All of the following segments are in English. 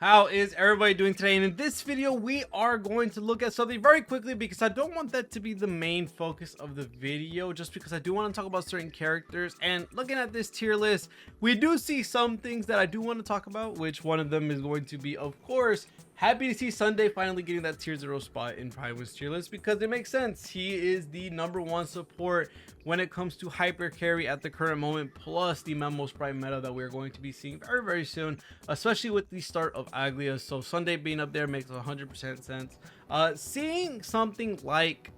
How is everybody doing today? And in this video, we are going to look at something very quickly because I don't want that to be the main focus of the video, just because I do want to talk about certain characters. And looking at this tier list, we do see some things that I do want to talk about, which one of them is going to be, of course, happy to see Sunday finally getting that tier 0 spot in Prime's tier list because it makes sense. He is the #1 support when it comes to hyper carry at the current moment, plus the Memo Sprite meta that we're going to be seeing very soon, especially with the start of Aglia. So Sunday being up there makes 100% sense. Seeing something like,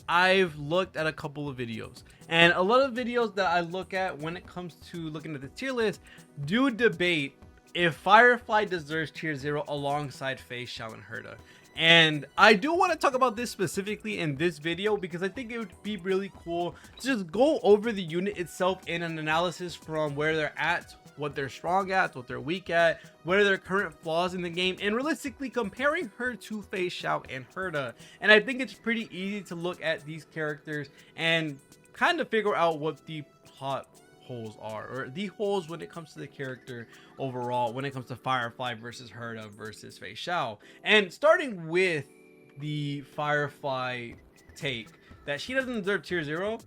I've looked at a couple of videos, and a lot of videos that I look at when it comes to looking at the tier list do debate if Firefly deserves tier 0 alongside Feixiao and Herta. And I do want to talk about this specifically in this video because I think it would be really cool to just go over the unit itself in an analysis from where they're at, what they're strong at, what they're weak at, what are their current flaws in the game, and realistically comparing her to Feixiao and Herta. And I think it's pretty easy to look at these characters and kind of figure out what the plot holes are, or the holes when it comes to the character overall, when it comes to Firefly versus Herta versus Feixiao. And starting with the Firefly take that she doesn't deserve tier 0,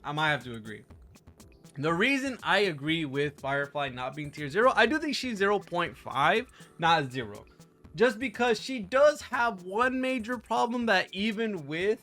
I might have to agree. The reason I agree with Firefly not being tier 0, I do think she's 0.5, not 0, just because she does have one major problem that even with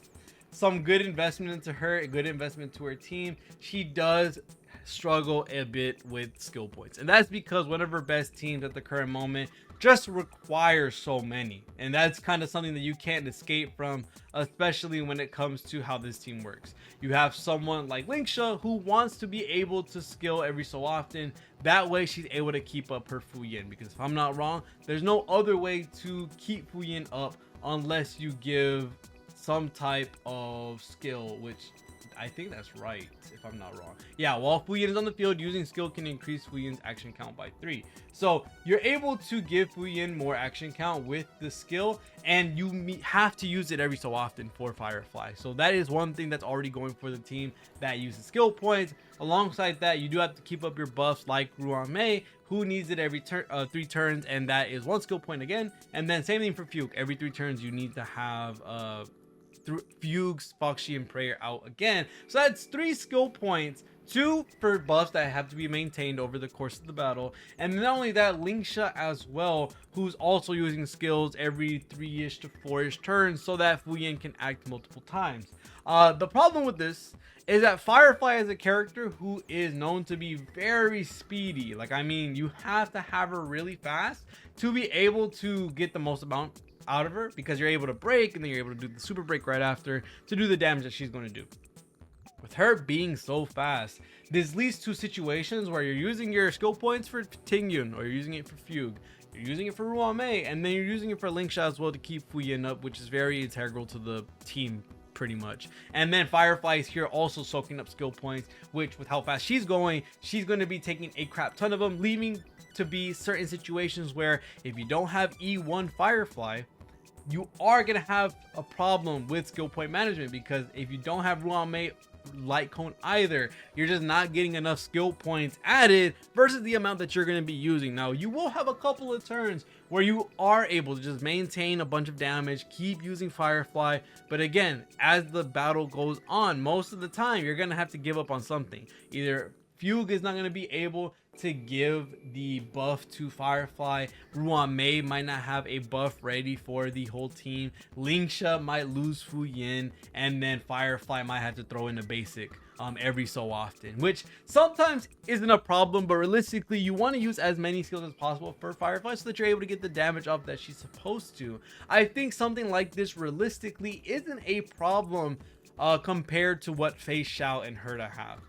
some good investment into her, a good investment to her team, she does struggle a bit with skill points. And that's because one of her best teams at the current moment just requires so many, and that's kind of something that you can't escape from, especially when it comes to how this team works. You have someone like Linksha who wants to be able to skill every so often, that way she's able to keep up her Fuyin, because if I'm not wrong, there's no other way to keep Fuyin up unless you give some type of skill, which I think that's right, if I'm not wrong. Yeah, while Fuyin is on the field, using skill can increase Fuyin's action count by 3. So you're able to give Fuyin more action count with the skill, and you have to use it every so often for Firefly. So that is one thing that's already going for the team that uses skill points. Alongside that, you do have to keep up your buffs like Ruan Mei, who needs it every 3 turns, and that is 1 skill point again. And then same thing for Fuke. Every 3 turns, you need to have Fugues, Foxy, and Prayer out again. So that's 3 skill points, 2 for buffs that have to be maintained over the course of the battle, and not only that, Linksha as well, who's also using skills every 3-ish to 4-ish turns so that Fuyin can act multiple times. The problem with this is that Firefly is a character who is known to be very speedy. Like, I mean, you have to have her really fast to be able to get the most amount out of her, because you're able to break and then you're able to do the super break right after to do the damage that she's going to do. With her being so fast, this leads to situations where you're using your skill points for Tingyun, or you're using it for Fugue, you're using it for Ruan Mei, and then you're using it for Linksha as well to keep Fuyin up, which is very integral to the team pretty much. And then Firefly is here also soaking up skill points, which with how fast she's going to be taking a crap ton of them, leaving to be certain situations where if you don't have E1 Firefly, you are going to have a problem with skill point management, because if you don't have Ruan Mei Light Cone either, you're just not getting enough skill points added versus the amount that you're going to be using. Now, you will have a couple of turns where you are able to just maintain a bunch of damage, keep using Firefly, but again, as the battle goes on, most of the time you're going to have to give up on something. Either Fugue is not going to be able to give the buff to Firefly, Ruan Mei might not have a buff ready for the whole team, Linksha might lose Fuyin, and then Firefly might have to throw in a basic every so often, which sometimes isn't a problem, but realistically you want to use as many skills as possible for Firefly so that you're able to get the damage off that she's supposed to. I think something like this realistically isn't a problem compared to what Feixiao and Herta have.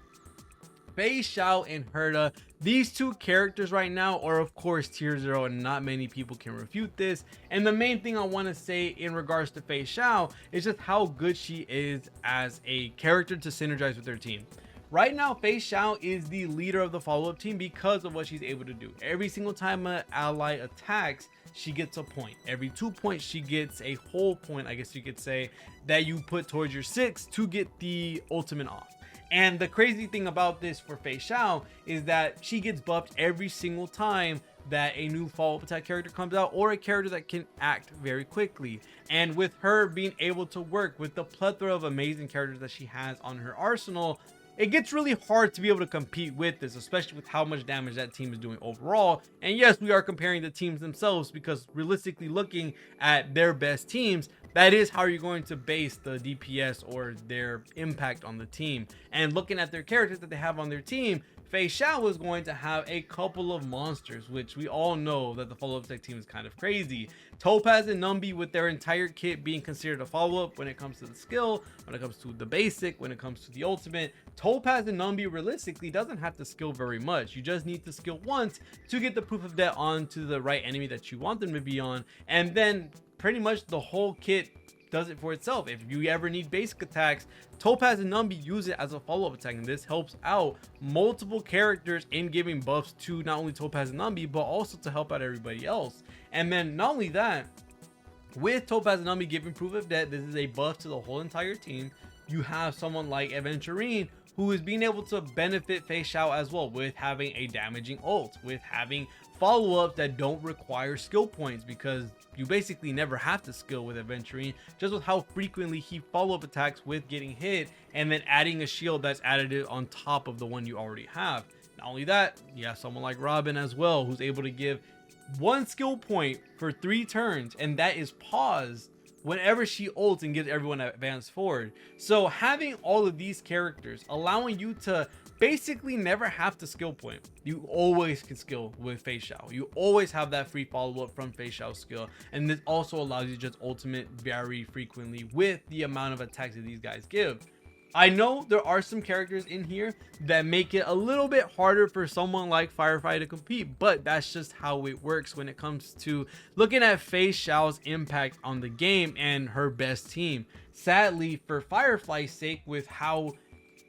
Feixiao and Herta, these two characters right now are of course tier 0, and not many people can refute this. And the main thing I want to say in regards to Feixiao is just how good she is as a character to synergize with her team. Right now, Feixiao is the leader of the follow-up team because of what she's able to do. Every single time an ally attacks, she gets a point. Every 2 points, she gets a whole point, I guess you could say, that you put towards your 6 to get the ultimate off. And the crazy thing about this for Feixiao is that she gets buffed every single time that a new follow-up attack character comes out, or a character that can act very quickly. And with her being able to work with the plethora of amazing characters that she has on her arsenal, it gets really hard to be able to compete with this, especially with how much damage that team is doing overall. And yes, we are comparing the teams themselves, because realistically looking at their best teams, that is how you're going to base the DPS or their impact on the team. And looking at their characters that they have on their team, Feixiao is going to have a couple of monsters, which we all know that the follow-up tech team is kind of crazy. Topaz and Numby, with their entire kit being considered a follow-up when it comes to the skill, when it comes to the basic, when it comes to the ultimate. Topaz and Numby realistically doesn't have to skill very much. You just need to skill once to get the proof of debt onto the right enemy that you want them to be on, and then pretty much the whole kit does it for itself. If you ever need basic attacks, Topaz and Numby use it as a follow-up attack, and this helps out multiple characters in giving buffs to not only Topaz and Numby, but also to help out everybody else. And then not only that, with Topaz and Numby giving proof of debt, this is a buff to the whole entire team. You have someone like Aventurine, who is being able to benefit Feixiao as well, with having a damaging ult, with having follow-ups that don't require skill points, because you basically never have to skill with Aventurine, just with how frequently he follow-up attacks with getting hit, and then adding a shield that's additive on top of the one you already have. Not only that, you have someone like Robin as well, who's able to give one skill point for 3 turns, and that is paused whenever she ults and gives everyone advance forward. So having all of these characters allowing you to basically never have to skill point. You always can skill with Feixiao. You always have that free follow-up from Feixiao's skill, and this also allows you to just ultimate very frequently with the amount of attacks that these guys give. I know there are some characters in here that make it a little bit harder for someone like Firefly to compete, but that's just how it works when it comes to looking at Feixiao's impact on the game and her best team. Sadly, for Firefly's sake, with how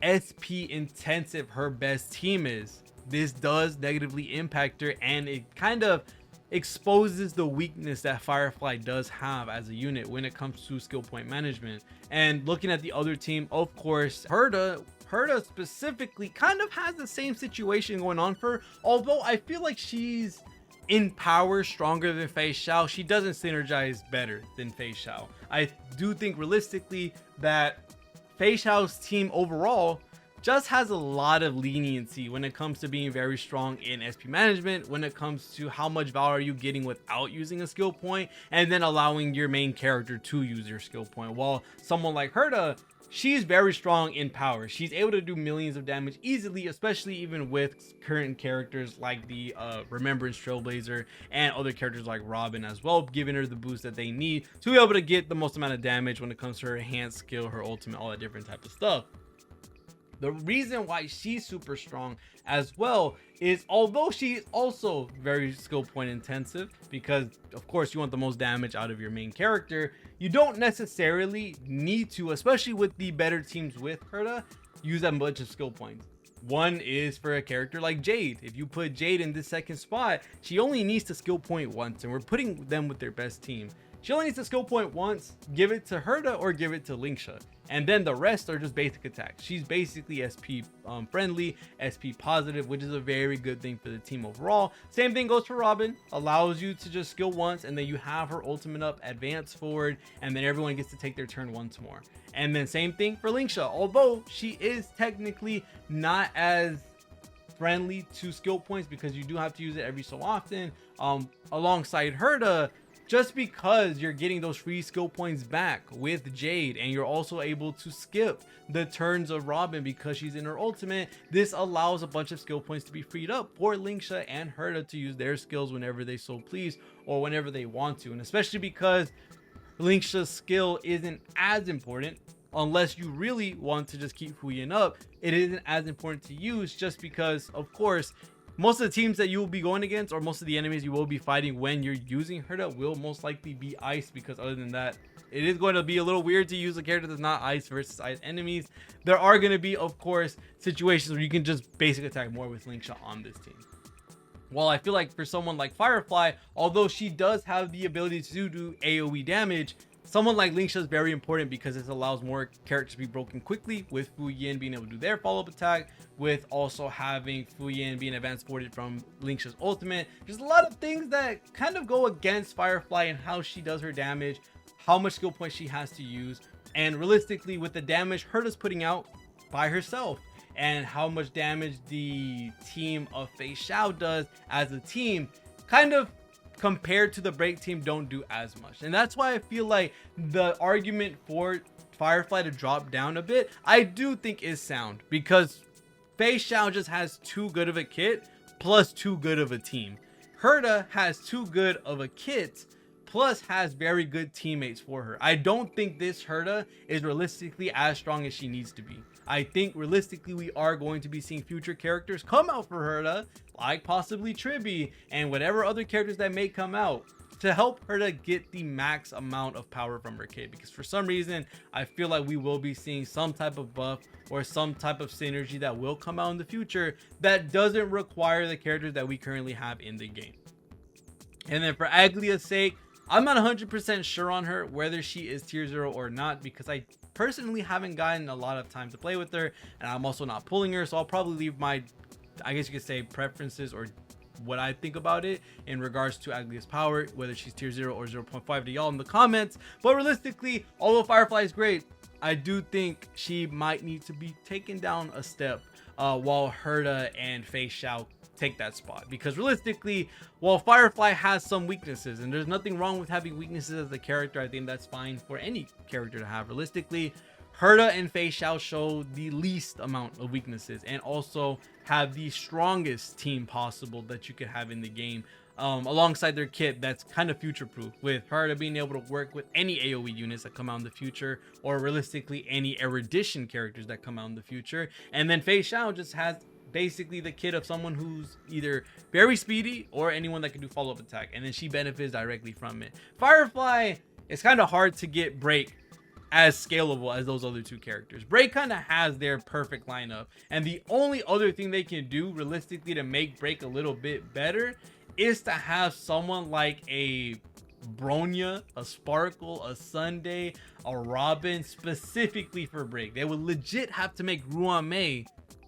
SP intensive her best team is, this does negatively impact her, and it kind of exposes the weakness that Firefly does have as a unit when it comes to skill point management. And looking at the other team, of course, Herta specifically kind of has the same situation going on for her, although I feel like she's in power stronger than Feixiao. She doesn't synergize better than Feixiao. I do think realistically that Feixiao's team overall just has a lot of leniency when it comes to being very strong in SP management, when it comes to how much value are you getting without using a skill point, and then allowing your main character to use your skill point. While someone like Herta, she's very strong in power. She's able to do millions of damage easily, especially even with current characters like the Remembrance Trailblazer and other characters like Robin as well, giving her the boost that they need to be able to get the most amount of damage when it comes to her enhanced skill, her ultimate, all that different type of stuff. The reason why she's super strong as well is, although she is also very skill point intensive, because of course you want the most damage out of your main character, you don't necessarily need to, especially with the better teams with Herta, use that much of skill points. One is for a character like Jade. If you put Jade in this second spot, she only needs to skill point once, and we're putting them with their best team. She only needs to skill point once, give it to Herta or give it to Linksha, and then the rest are just basic attacks. She's basically SP friendly, SP positive, which is a very good thing for the team overall. Same thing goes for Robin, allows you to just skill once, and then you have her ultimate up, advance forward, and then everyone gets to take their turn once more. And then same thing for Linksha, although she is technically not as friendly to skill points because you do have to use it every so often, alongside Herta, just because you're getting those free skill points back with Jade, and you're also able to skip the turns of Robin because she's in her ultimate. This allows a bunch of skill points to be freed up for Linksha and Herta to use their skills whenever they so please, or whenever they want to. And especially because Linksha's skill isn't as important, unless you really want to just keep Huyin up, it isn't as important to use, just because, of course, most of the teams that you will be going against, or most of the enemies you will be fighting when you're using Herta, will most likely be ice, because other than that, it is going to be a little weird to use a character that's not ice versus ice enemies. There are going to be, of course, situations where you can just basic attack more with Linksha on this team. While I feel like for someone like Firefly, although she does have the ability to do AoE damage, Someone like Lingsha is very important because this allows more characters to be broken quickly, with Fu Yin being able to do their follow-up attack, with also having Fu Yin being advanced forwarded from Lingsha's ultimate. There's a lot of things that kind of go against Firefly and how she does her damage, how much skill points she has to use, and realistically with the damage Herta's putting out by herself, and how much damage the team of Feixiao does as a team, kind of compared to the break team don't do as much. And that's why I feel like the argument for Firefly to drop down a bit, I do think is sound, because Feixiao just has too good of a kit plus too good of a team. Herta has too good of a kit plus has very good teammates for her. I don't think this Herta is realistically as strong as she needs to be. I think realistically we are going to be seeing future characters come out for Herta, like possibly Tribby and whatever other characters that may come out, to help Herta get the max amount of power from her kit. Because for some reason I feel like we will be seeing some type of buff or some type of synergy that will come out in the future that doesn't require the characters that we currently have in the game. And then for Aglia's sake, I'm not 100% sure on her whether she is tier 0 or not, because I personally haven't gotten a lot of time to play with her, and I'm also not pulling her, so I'll probably leave my, I guess you could say, preferences or what I think about it in regards to Aglia's power, whether she's tier 0 or 0.5, to y'all in the comments. But realistically, although Firefly is great, I do think she might need to be taken down a step while Herta and Feixiao take that spot. Because realistically, while Firefly has some weaknesses, and there's nothing wrong with having weaknesses as a character, I think that's fine for any character to have. Realistically, Herta and Feixiao show the least amount of weaknesses and also have the strongest team possible that you could have in the game, alongside their kit that's kind of future proof, with Herta being able to work with any AoE units that come out in the future, or realistically any erudition characters that come out in the future. And then Feixiao just has basically the kit of someone who's either very speedy or anyone that can do follow-up attack, and then she benefits directly from it. Firefly, it's kind of hard to get break as scalable as those other two characters. Break kind of has their perfect lineup, and the only other thing they can do realistically to make Break a little bit better is to have someone like a Bronya, a Sparkle, a Sunday, a Robin specifically for Break. They would legit have to make Ruame,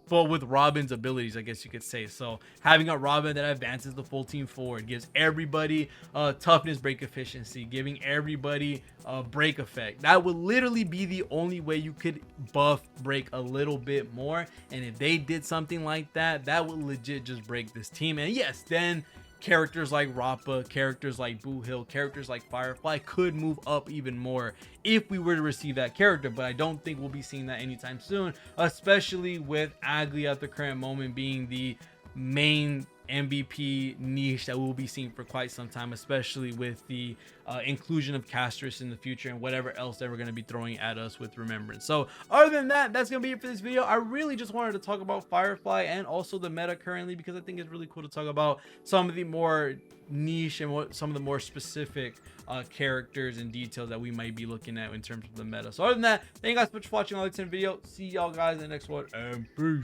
but with Robin's abilities, I guess you could say. So having a Robin that advances the full team forward, gives everybody toughness break efficiency, giving everybody a break effect, that would literally be the only way you could buff Break a little bit more. And if they did something like that, that would legit just break this team. And yes, then characters like Rappa, characters like Boo Hill, characters like Firefly could move up even more if we were to receive that character. But I don't think we'll be seeing that anytime soon, especially with Aglia at the current moment being the main MVP niche that we'll be seeing for quite some time, especially with the inclusion of Castris in the future and whatever else that we're going to be throwing at us with Remembrance. So other than that, that's going to be it for this video. I really just wanted to talk about Firefly and also the meta currently, because I think it's really cool to talk about some of the more niche and what some of the more specific characters and details that we might be looking at in terms of the meta. So other than that, thank you guys so much for watching. I'll like this video. See y'all guys in the next one, and peace.